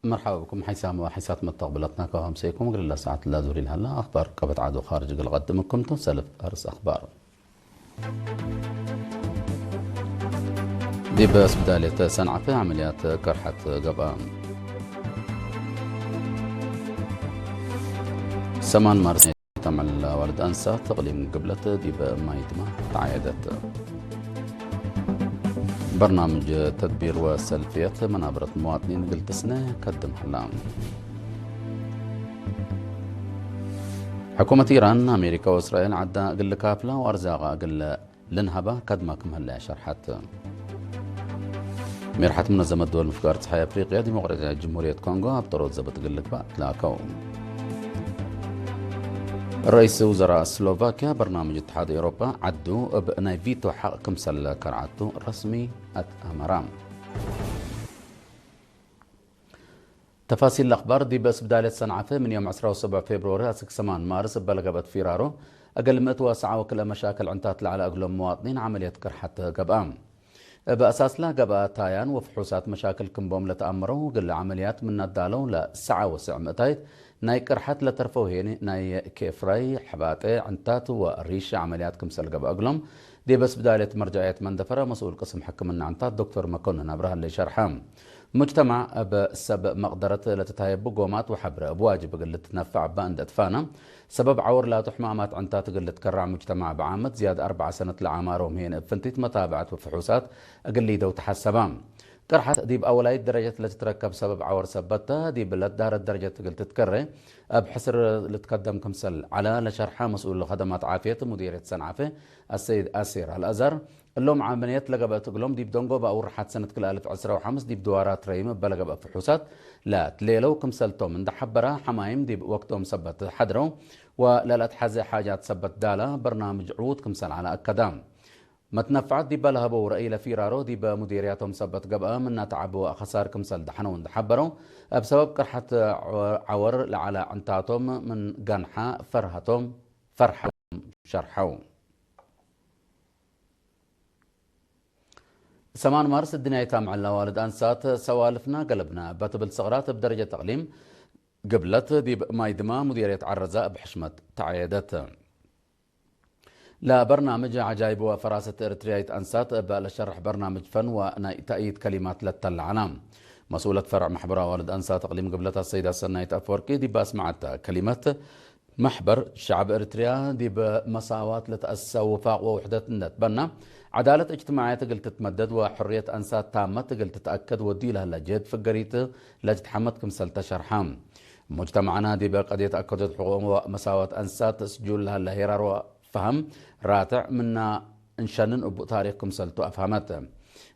مرحبا بكم حيسام وحيسات مستقبلتنا كهم سيكم قل الله ساعة لا زوري هلا أخبار قبت عادو خارج قل قدمكم تنسلف أرس أخبار دي بس بداية صنعة عمليات كرحة قبام 8 مارس تعمل ولد أنسى تقليم قبلة دي بمايدما تعايدت برنامج تدبير وسلفية منابرة المواطنين قلت سنة قدم حلام حكومة إيران أمريكا وإسرائيل عدا قل كافلة وأرزاقها قل لنهبة كدماكم هلا شرحت ميرحة منظمة دول مفكرة صحية أفريقيا ديمقراطية جمهورية كونغو أبطرود زبط قلك بقى تلاكو رئيس وزراء سلوفاكيا برنامج اتحاد أوروبا عدو بناي فيتو حق كمسل كرعتو رسمي أمرام تفاصيل الأخبار دي بس بداية صنعفة من يوم 17 فبراير أسك 8 مارس بلغبت فيرارو أقل متوسعة وكل مشاكل عنتات على أقلهم مواطنين عملية كرحة قبام بأساس لا قبا تايان وفحوصات مشاكل كمبوم لتأمروا وقل عمليات من الدالو لسعة وسع متايت ناي كرحت لترفوهيني ناي كيفري حباتي عنتات وريشة عمليات كمسل قبا أقلهم دي بس بداية مرجعية مندفرة مسؤول قسم حكم عنتات دكتور مكونن أبرهان اللي شرحام مجتمع بسبب مقدرة لتتهيب بقومات وحبر بواجب قلة تنفع باند أدفانا سبب عور لا تحمامات عنتات قلة كرع مجتمع بعامة زياد 4 سنة لعمارهم هنا بفنتيت متابعة وفحوصات قليدة وتحسبان قرحت ديب أولاي درجة اللي تتركب سبب عور سبتها ديب بلد دار الدرجة قلت تتكرر بحسر اللي تقدم كمسل على لشرحة مسؤول خدمات عافية مديرية صنعفة السيد أسير الأزهر اللوم عمليات لقبت قلوم ديب دونغو بأور حد سنة كل 1015 ديب دوارات ريم بلقب فحوصات لا تليلو كمسلتو من دحبرة حمايم ديب وقتهم سبت حدرو ولا تحزي حاجات سبت دالة برنامج عود كمسل على أكدام متنفعت دي بلهبو رأي فيرارو دي بمديرياتهم سبت قبقى من تعبوا خسار كمسل دحنون دحبرو بسبب قرحة عور على عنتاتهم من قنحة فرحتهم شرحوا 8 مارس الدنيا يتام على والد أنسات سوالفنا قلبنا بتبل صغرات بدرجة تقليم قبلت دي مايدما مديرية عرزاء بحشمة تعيدت لا برنامج عجائب وفراسة إرترياية أنسات لشرح برنامج فن وتأييد كلمات للتلعنام مسؤولة فرع محبرة والد أنسات تقليم قبلتها السيدة سناية أفوركي دي باسمعت كلمات محبر شعب إريتريا دي بمساواة لتأسى وفاق ووحدة نتبنى عدالة اجتماعية قلت تتمدد وحرية أنسات تامة قلت تتأكد ودي لها لجد فقريت لجد حمد كمسلة شرحام مجتمعنا دي بقد يتأكد حقوق ومساواة أنسات سجول لها لهيرار وفهم راتع منا انشانن أبو تاريخ كمسلتو أفهمت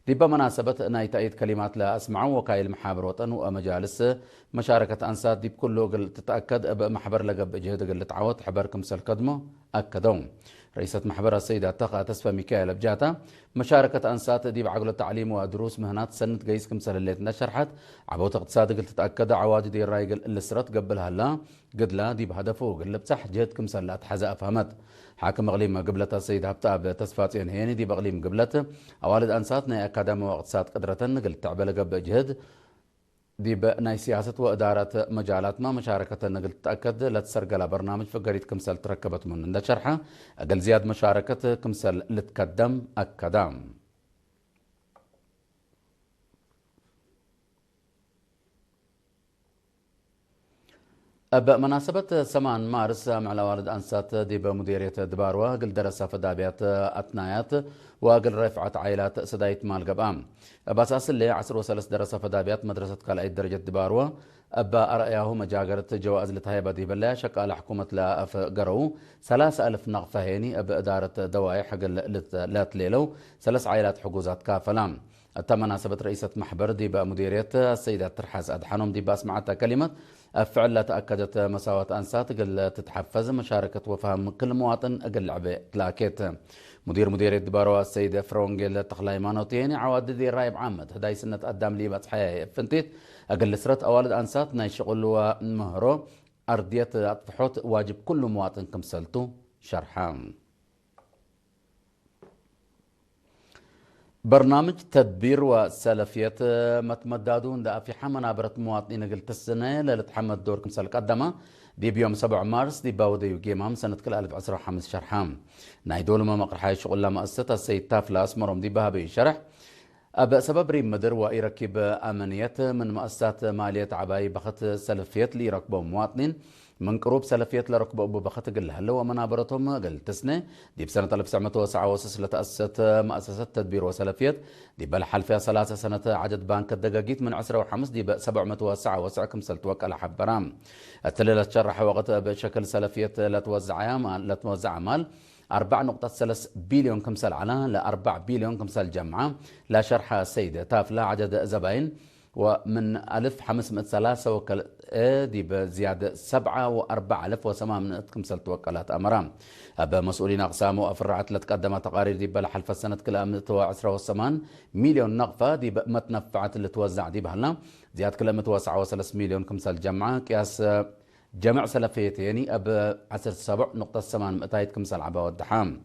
دي بمناسبة ناي تأييد كلمات لا أسمعوا وكايل محابر وطن ومجالس مشاركة أنسات دي بكله قل تتأكد محبر لقب جهد قل تعود حبر كمسل قدمه أكدون رئيسة محبر السيدة تقى تسفى ميكائيل بجاتا مشاركة أنسات دي بعقل التعليم ودروس مهنات سنة قيس كمسل اللي تنشرحت عبوت اقتصاد قل تتأكد عواجد دي الراي قل اللي سرت قبلها لا قد لا دي بهدفه قل بتح جهد كمسل لا تحزى أفهمت حاكم أغليم قبلته السيد هبتا تصفاتين هيني دي بغليم قبلته أوالد أنساتنا أكاديمي واقتصاد قدرة قلت تعبل قب جهد دي بناي سياسة وإدارة مجالات ما مشاركة قلت تأكد لا تسرق برنامج فقريت كمسل تركبت من عند شرحة أقل زياد مشاركة كمسل لتقدم أكدام بمناسبة 8 مارس مع الوالد أنسات دي بمديرية دباروة قل درس فدابيات أتنايات وقل رفعت عائلات سدايت مال قبام بأساس اللي عصر وسلس درس فدابيات مدرسة كالعيد درجة دباروة أبا أرأيه مجاقرة جواز لتهيبة دي بالله شكال حكومة لا قرو 3000 نغفة هيني بإدارة دواعي حق لا تليلو 3 عائلات حجوزات كافلام مناسبة رئيسة محبر دي بمديرية السيدة ترحاز أدحانهم دي باسمعتها كلمة فعلا تأكدت مساواة أنسات قل تتحفز مشاركة وفهم كل مواطن أقل لعبة تلاكيت مديرية دبارو السيدة فرونجل تخلايمان وتيني عواد دي رايب عامد هداي سنة قدام لي بصحيح فنتيت أقل سرت أوالد أنسات ناي شغل ومهرو أرضية أطفحوت واجب كل مواطن كمسلتو شرحام برنامج تدبير وسلفية متمددون دا في حمنا برت مواطنين قلت السنة لتحمد دور كمسال قدمة دي بيوم 7 مارس دي باودي وجيمام سنة كل 1015 شرحام نايدول ما مقرحاي شغل لما أسست السيد تافلا أسمرهم دي بها بشرح أبا سبب ريم مدر ويركب أمنية من مؤسسات مالية عباي بخت سلفية اللي يركبوا مواطنين من قروب سلفية لركب أبو بخت قل هلا ومنابرتهم قل تسنة دي بسنة 1909 لتأسست مؤسسة تدبير وسلفية دي بالحل فيها 3 سنة عدد بنك الدقاقيت من 10 و5 دي ب 709 كمسل توكل حبرام التليلة تشرح وقت بشكل سلفية لا توزع مال 4.3 بليون كمسل على ل 4 بليون كمسل جمعة لا شرح السيدة تافلا عدد زباين ومن 1503 وكل دي بزيادة 7,408 كمسل توكلات أمرام أبا مسؤولين أقسام وأفرعت لتقدم تقارير دي بلحلفة السنة كلا 110 مليون نقفة دي متنفعت اللي توزع دي بهلا زيادة كلا 103 مليون كمسل جمعة قياس جمع سلفيتيني أب 17.8 كمسل عبا والدحام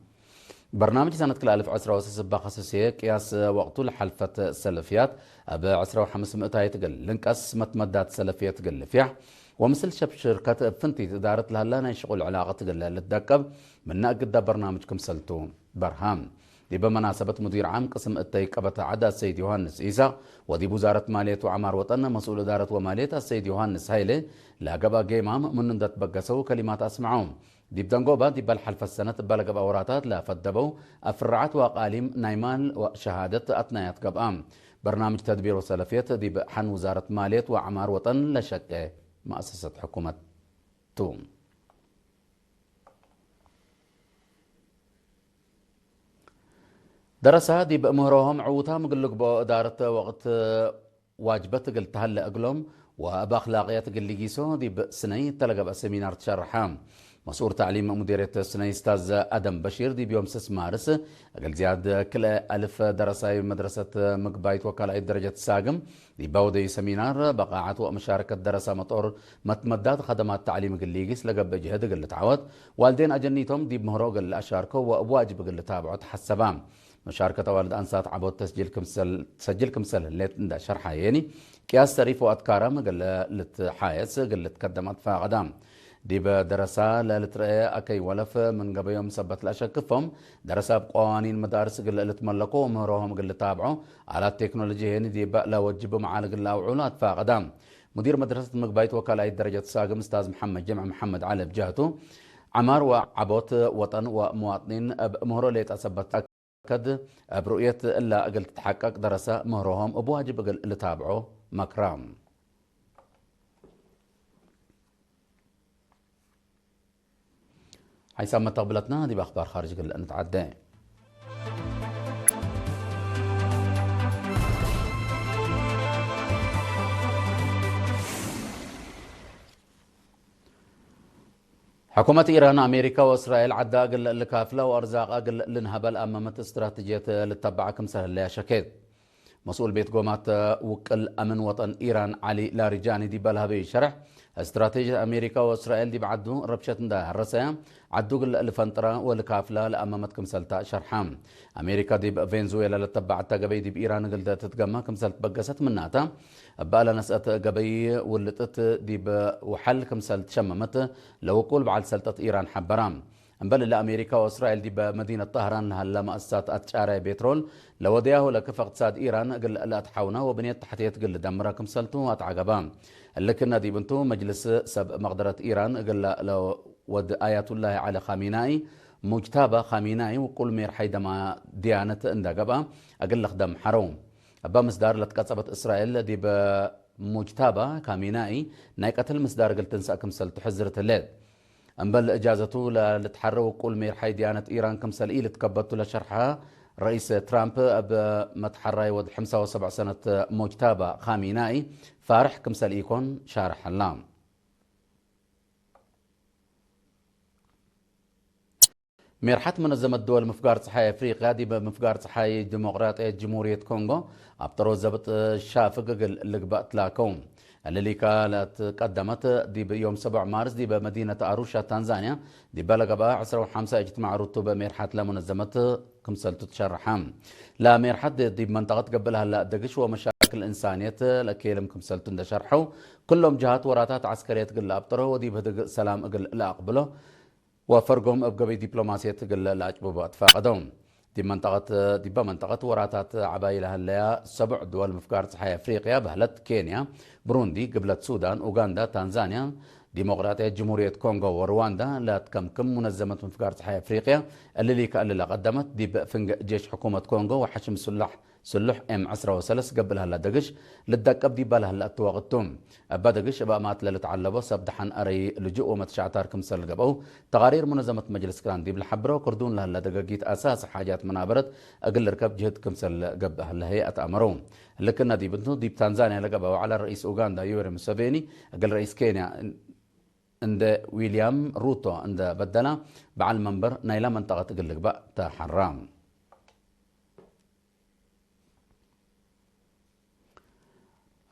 برنامج سنة كلا 1010 خصوصية قياس وقت لحلفة السلفيات أب 1500 تقل لنكس متمدات سلفية تقل فيح ومثل شب شركة فنتي تدارت لها لا شغل علاقة تقل للدكب من نقد برنامج كمسلتو برهام دي بمناسبة مدير عام قسم التيقبة عدا السيد يوهانس إيسا ودي وزارة مالية وعمار وطن مسؤول إدارة ومالية السيد يوهانس هايلي لاقبا جيمام من ندت بقسو كلمات أسمعهم دي بدنقوبة دي بالحلفة السنة بلقب أوراتات لا فدبو أفرعت وقاليم نايمان وشهادة أثنايات قبام برنامج تدبير وسلفية دي بحن وزارة مالية وعمار وطن لشك مؤسسة حكومة توم درسها دي بأمهرهم عوتها مقلق بإدارة وقت واجبت قلت هلا أقلهم وبأخلاقيات قل جيسو دي بسنين تلقى بسمينار تشرحام مسؤول تعليم مديرية سنين استاذ أدم بشير دي بيوم 6 مارس قال زياد كل 1000 درسة مدرسة مقبايت وكالة درجة الساقم دي باودي سمينار بقاعات ومشاركة درسة مطور متمدات خدمات تعليم قليقيس لقى بجهد قل تعود والدين أجنيتهم دي بمهرو قل أشاركوا وواجب قل تابعوا تحسبام مشاركة والد أنسات عبود تسجيل كمسل اللي عند شرحها يعني قياس تريف وأتكارم قل لتحايس قل تقدمت فقدام دي بدرسة للترأي أكي ولف من قبل يوم سبت الأشكفهم درسة بقوانين مدارس قل لتملكوا ومهروهم قل تابعوا على التكنولوجيا هنا دي بقى لا وجبوا معانا قل وعولات فقدام مدير مدرسة مقبايت وكالة درجة الساقم أستاذ محمد جمع محمد علي بجهته عمار وعبوت وطن ومواطنين مهرو ليت أثبت كد برؤية إلا أقل تتحقق درسة مهرهم بواجب أقل اللي تابعوا مكرام حيثما تقبلتنا دي بأخبار خارج قل نتعدى حكومة إيران أمريكا وإسرائيل عدا قل الكافلة وأرزاق قل لنهبل أمامت استراتيجية للتبع كمسه اللي شكيت مسؤول بيت قومات وكل أمن وطن إيران علي لارجاني دي بالها بشرح استراتيجية أمريكا وإسرائيل دي بعدو ربشة ده الرسائم عدو قل الفنطرة والكافلة لأمامت كمسلتا شرحام أمريكا دي بفنزويلا للتبع التقبي دي بإيران قل تتقمى كمسلت بقست مناتا بقى نسأت قبي ولتت دي وحل كمسلت شممت لو كل بعد سلطة إيران حبرام أمبل لأمريكا وإسرائيل دي بمدينة طهران هلا مؤسسات أتشارع بترول لو دياه لكف اقتصاد إيران قل لا تحاونا وبنيت تحتيت قل دمرة كمسلتو أتعقبام لكن دي بنتو مجلس سب مقدرة إيران قل لو ود آيات الله على خامنائي مجتابة خامنائي وكل مير حيدما ديانة اندقبا أقل خدم حروم أبا مصدار لتكسبت إسرائيل دي بمجتابة خامنائي نايقة المصدار قل تنسى كمسل تحزرة الليل أمبل إجازته لتحرك كل مير حي ديانة إيران كمسل إيه لتكبته لشرحها رئيس ترامب أب متحرى ود 75 سنة مجتابة خامنائي فارح كمسل إيكون شارح اللام ميرحت منظمة الدول مفقار صحايا أفريقيا دي بمفقار صحايا ديمقراطية جمهورية كونغو أبطرو زبط الشافق اللي قبأت لاكوم اللي كانت قدمت دي بيوم 7 مارس دي بمدينة أروشا تنزانيا دي بلغ بقى 15 اجتماع رتب ميرحات لمنظمة كمسل تتشرحام لا ميرحات دي بمنطقة قبلها لا دقش ومشاكل إنسانية لكيلم كمسل تندشرحوا كلهم جهات وراتات عسكرية قل أبطره ودي بهدق سلام قل لا أقبله وفرقهم أبقى دبلوماسية قل لا أجبوبات فاقدهم دي بمنطقة وراتات عبايلها اللي 7 دول مفكار صحيح أفريقيا بهلت كينيا بروندي قبلت السودان أوغندا تنزانيا ديمقراطية جمهورية كونغو ورواندا لا تكمكم منظمة مفكار صحيح أفريقيا اللي كان قدمت دي بفنج جيش حكومة كونغو وحشم سلح ام 10 قبلها لا دقش للدقب دي بالها لا توغتهم ابا دقش ابا مات لتعلبوا سبدحن اري لجوء ومتشعتار كمسل قبو تقارير منظمه مجلس كران دي بالحبره كردون لها لا دقاقيت اساس حاجات منابرت اقل ركب جهد كمسل قبها الهيئه امرهم لكن دي بنتو دي بتنزانيا لقبوا على رئيس اوغندا يوري موسيفيني اقل رئيس كينيا عند ويليام روتو عند بدلا بعل منبر نايلا منطقه اقل بقى تحرام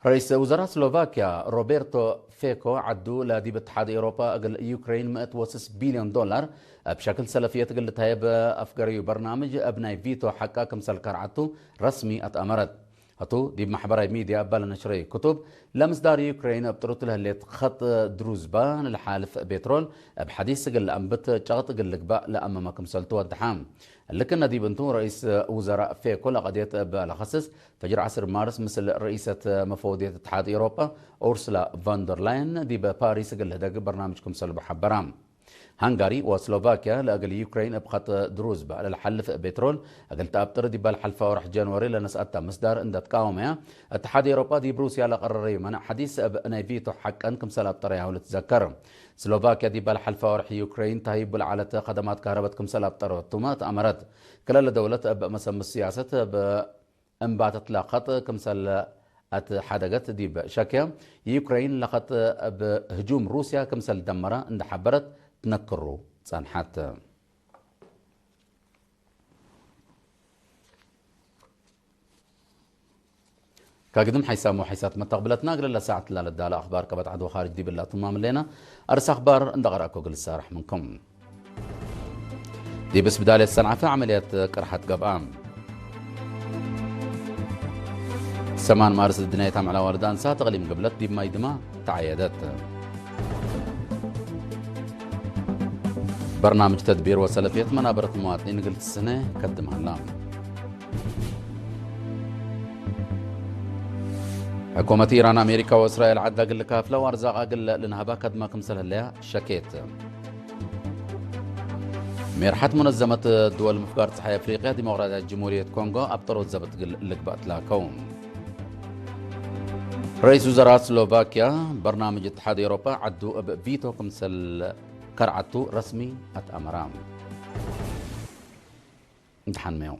رئيس وزراء سلوفاكيا روبرتو فيكو عدوا لديب اتحاد اوروبا اقل يوكرين 106 بليون دولار بشكل سلفيه قلت هاي بافكاري برنامج ابناي فيتو حقا كمسل كرعتو رسمي اتامرت هتو دي محبرة ميديا بل نشري كتب لمصدار يوكرين بطرط لها اللي خط دروزبان الحالف بترول بحديث قل أنبت شغط قل لقباء لأمام كمسلتو الدحام لكن دي بنتو رئيس وزراء في كل قضية بالخصص فجر 10 مارس مثل رئيسة مفوضية اتحاد أوروبا أورسلا فاندرلاين دي بباريس قل لدق برنامج كمسل بحبرام هنغاري وسلوفاكيا لاجل يوكرين ابخط دروزبا على الحلف بترول اجل تابتر دي بالحلفه ورح جانوري لنسأتا مصدر اند تقاومها اتحاد اوروبا دي بروسيا لقرري منع حديث نايفيتو حق انكم سلاب طريها ولتذكر سلوفاكيا دي بالحلفه ورح يوكرين تهيب على خدمات كهربتكم سلاب طرتمات امرت كلا دولة مسم السياسة بانبات اطلاقات كمسل حدقت دي بشكل يوكرين لقد بهجوم روسيا كمسل دمرة عند حبرت تنكروا صنحات كقدم حيسامو حيسات متقبلتنا قبل ساعة لا للدالة أخبار كبت عدو خارج دي بالله تمام لنا أرس أخبار اندغرأكو قل السارح منكم دي بس بداية الصنعة في عملية قرحة قبام 8 مارس الدنيا تام على وردان ساعة تغليم قبلت دي ما يدما تعيدت برنامج تدبير وسلفية منابرة المواطنين قلت السنة قدمها اللام حكومة إيران أمريكا وإسرائيل عدا قل كافلة وأرزاقها قل لنهبا كدما كمسلها لها شكيت ميرحت منظمة دول مفكار صحيح أفريقيا ديمقراطية جمهورية كونغو أبطروا زبط قل لقبات لاكون رئيس وزراء سلوفاكيا برنامج اتحاد أوروبا عدوا فيتو كمسل كرعتو رسمي أتأمرام امتحان ميو